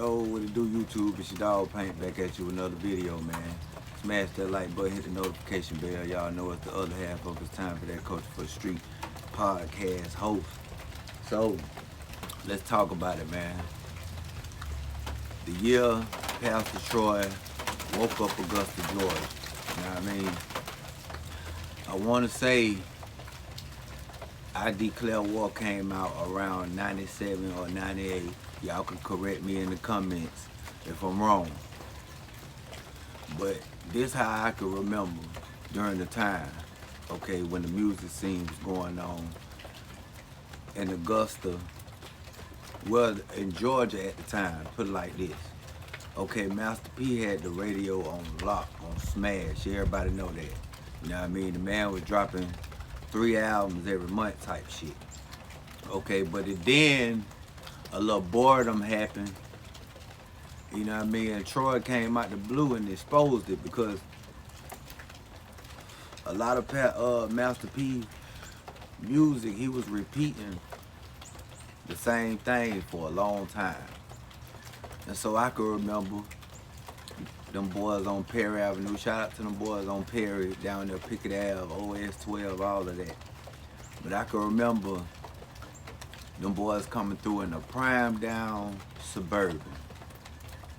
Yo, what it do, YouTube? It's your dog Paint back at you with another video, man. Smash that like button, hit the notification bell. Y'all know it's the other half of it's time for that Culture for the Street podcast host. So, let's talk about it, man. The year Pastor Troy woke up Augusta, Georgia. You know what I mean? I want to say I Declare War came out around 97 or 98. Y'all can correct me in the comments if I'm wrong. But this how I can remember during the time, okay, when the music scene was going on in Augusta, well, in Georgia at the time, put it like this. Okay, Master P had the radio on lock, on smash. Everybody know that. You know what I mean? The man was dropping 3 albums every month type shit. Okay, but then a little boredom happened. You know what I mean? And Troy came out the blue and exposed it because a lot of Master P music, he was repeating the same thing for a long time. And so I can remember them boys on Perry Avenue. Shout out to them boys on Perry, down there, Pickett Ave, OS 12, all of that. But I can remember them boys coming through in a prime down Suburban.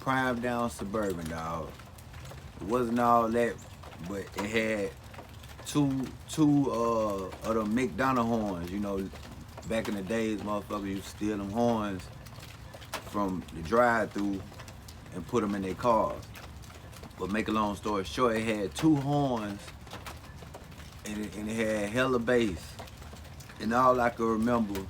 Prime down Suburban, dog. It wasn't all that, but it had two of them McDonald horns. You know, back in the days, motherfuckers used to steal them horns from the drive-through and put them in their cars. But make a long story short, it had 2 horns and it had hella bass. And all I can remember,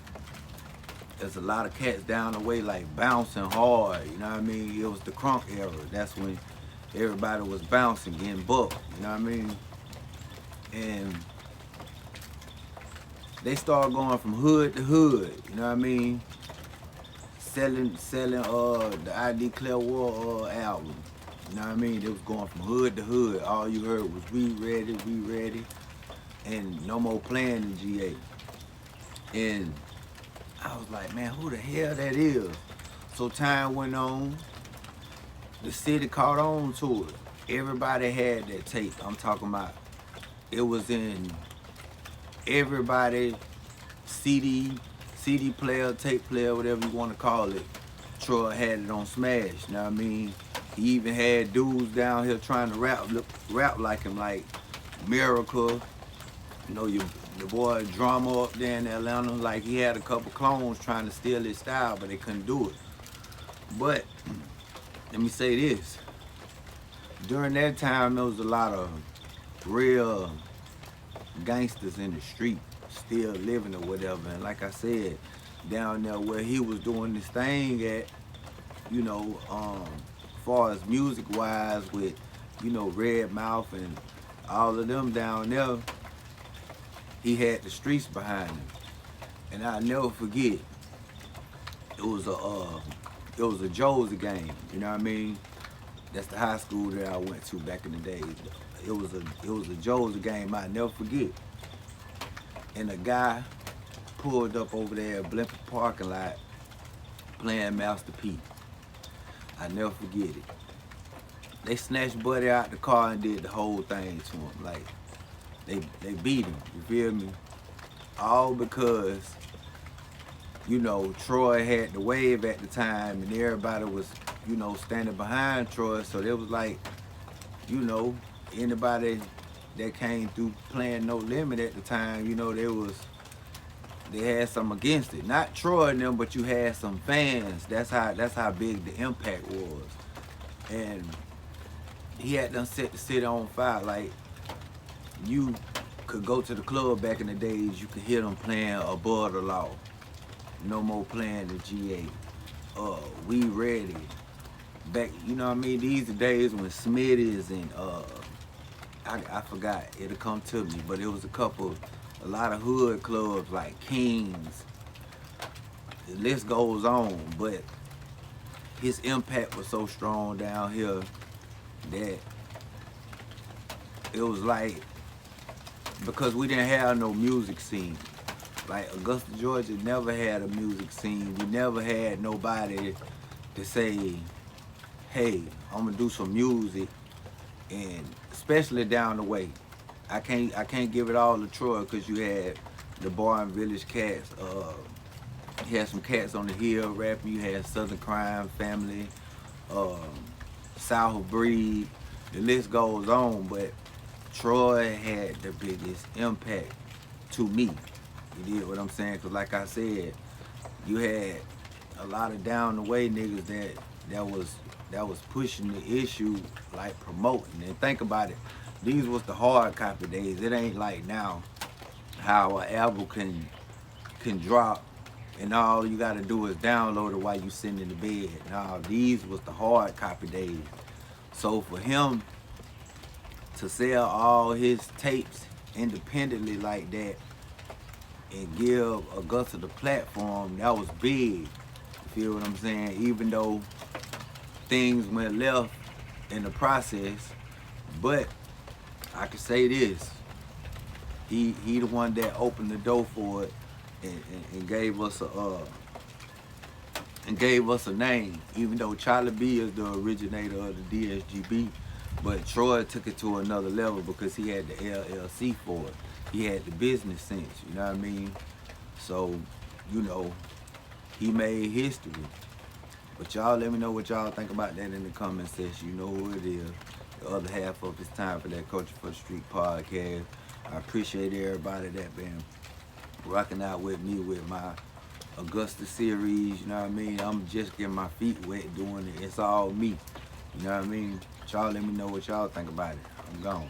there's a lot of cats down the way like bouncing hard, you know what I mean? It was the crunk era. That's when everybody was bouncing, getting bucked, you know what I mean? And they started going from hood to hood, you know what I mean? Selling the I Declare War album. You know what I mean? It was going from hood to hood. All you heard was we ready, and no more playing in GA. And I was like, man, who the hell that is? So time went on. The city caught on to it. Everybody had that tape. I'm talking about, it was in everybody CD player, tape player, whatever you want to call it. Troy had it on smash, you know what I mean? He even had dudes down here trying to rap like him, like Miracle. You know, the boy Drama up there in Atlanta, like he had a couple clones trying to steal his style, but they couldn't do it. But let me say this. During that time, there was a lot of real gangsters in the street still living or whatever. And like I said, down there where he was doing this thing at, you know, far as music wise with, you know, Red Mouth and all of them down there, he had the streets behind him. And I'll never forget, it was a Josie game, you know what I mean? That's the high school that I went to back in the day. It was a Josie game I'll never forget. And a guy pulled up over there at Blimpton parking lot playing Master P. I never forget it. They snatched Buddy out the car and did the whole thing to him. Like, they beat him, you feel me? All because, you know, Troy had the wave at the time and everybody was, you know, standing behind Troy. So there was like, you know, anybody that came through playing No Limit at the time, you know, they had something against it. Not Troy and them, but you had some fans. That's how big the impact was. And he had done set the city on fire. Like, you could go to the club back in the days, you could hear them playing Above the Law. No more playing the GA. We Ready. Back, you know what I mean? These are days when Smitty's and I forgot, it'll come to me, but it was a lot of hood clubs like Kings. The list goes on, but his impact was so strong down here that it was like, because we didn't have no music scene. Like Augusta, Georgia never had a music scene. We never had nobody to say, hey, I'm gonna do some music, and especially down the way. I can't give it all to Troy because you had the Bar and Village Cats. You had some cats on the hill rapping. You had Southern Crime Family, um, South Breed. The list goes on, but Troy had the biggest impact to me. You did what I'm saying? Cause like I said, you had a lot of down the way niggas that was pushing the issue, like promoting. And think about it, these was the hard copy days. It ain't like now how an album can drop and all you gotta do is download it while you sitting in the bed. Now these was the hard copy days. So for him to sell all his tapes independently like that and give Augusta the platform, that was big. You feel what I'm saying? Even though things went left in the process, but I can say this: he the one that opened the door for it and gave us a name. Even though Charlie B is the originator of the DSGB, but Troy took it to another level because he had the LLC for it. He had the business sense, you know what I mean? So, you know, he made history. But y'all let me know what y'all think about that in the comment section. You know who it is. The other half of it's time for that Culture for the Street podcast. I appreciate everybody that been rocking out with me with my Augusta series, you know what I mean? I'm just getting my feet wet doing it. It's all me. You know what I mean? Y'all let me know what y'all think about it. I'm gone.